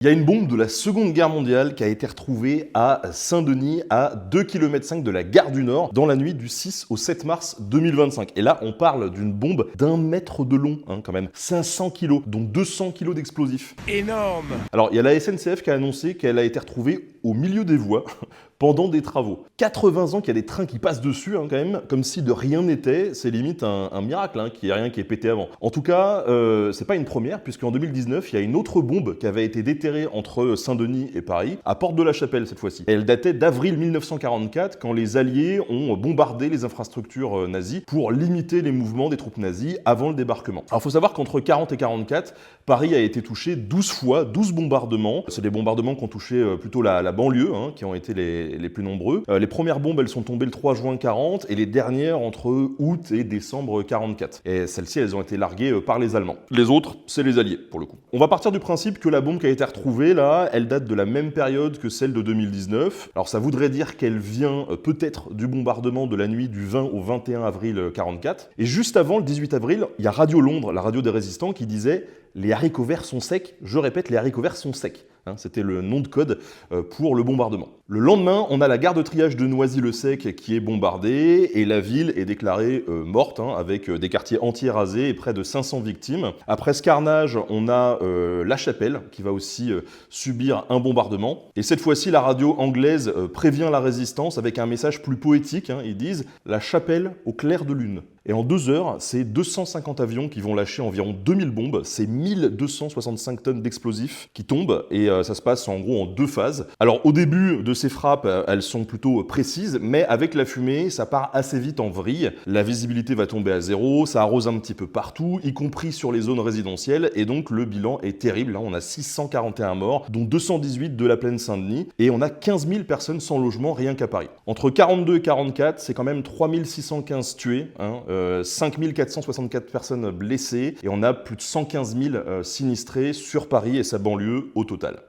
Il y a une bombe de la Seconde Guerre mondiale qui a été retrouvée à Saint-Denis, à 2,5 km de la gare du Nord, dans la nuit du 6 au 7 mars 2025. Et là, on parle d'une bombe d'1 mètre de long, quand même. 500 kg, dont 200 kg d'explosifs. Énorme! Alors, il y a la SNCF qui a annoncé qu'elle a été retrouvée au milieu des voies pendant des travaux. 80 ans qu'il y a des trains qui passent dessus, quand même, comme si de rien n'était. C'est limite un miracle, qu'il n'y ait rien qui ait pété avant. En tout cas, c'est pas une première, puisqu'en 2019, il y a une autre bombe qui avait été déterrée entre Saint-Denis et Paris, à Porte de la Chapelle cette fois-ci. Elle datait d'avril 1944, quand les Alliés ont bombardé les infrastructures nazies pour limiter les mouvements des troupes nazies avant le débarquement. Alors il faut savoir qu'entre 40 et 44, Paris a été touché 12 fois, 12 bombardements. C'est des bombardements qui ont touché plutôt la banlieue, qui ont été les plus nombreux. Les premières bombes, elles sont tombées le 3 juin 40 et les dernières entre août et décembre 44. Et celles-ci, elles ont été larguées par les Allemands. Les autres, c'est les Alliés, pour le coup. On va partir du principe que la bombe qui a été retrouvée, là, elle date de la même période que celle de 2019. Alors ça voudrait dire qu'elle vient peut-être du bombardement de la nuit du 20 au 21 avril 44. Et juste avant, le 18 avril, il y a Radio Londres, la radio des résistants, qui disait « Les haricots verts sont secs ». Je répète, les haricots verts sont secs. C'était le nom de code pour le bombardement. Le lendemain, on a la gare de triage de Noisy-le-Sec qui est bombardée et la ville est déclarée morte, avec des quartiers entiers rasés et près de 500 victimes. Après ce carnage, on a La Chapelle qui va aussi subir un bombardement. Et cette fois-ci, la radio anglaise prévient la résistance avec un message plus poétique. Ils disent « La Chapelle au clair de lune ». Et en 2 heures, c'est 250 avions qui vont lâcher environ 2000 bombes. C'est 1265 tonnes d'explosifs qui tombent et ça se passe en gros en 2 phases. Alors au début de ces frappes, elles sont plutôt précises, mais avec la fumée, ça part assez vite en vrille. La visibilité va tomber à 0, ça arrose un petit peu partout, y compris sur les zones résidentielles, et donc le bilan est terrible. On a 641 morts, dont 218 de la plaine Saint-Denis, et on a 15 000 personnes sans logement rien qu'à Paris. Entre 42 et 44, c'est quand même 3615 tués, 5464 personnes blessées, et on a plus de 115 000 sinistrés sur Paris et sa banlieue au total.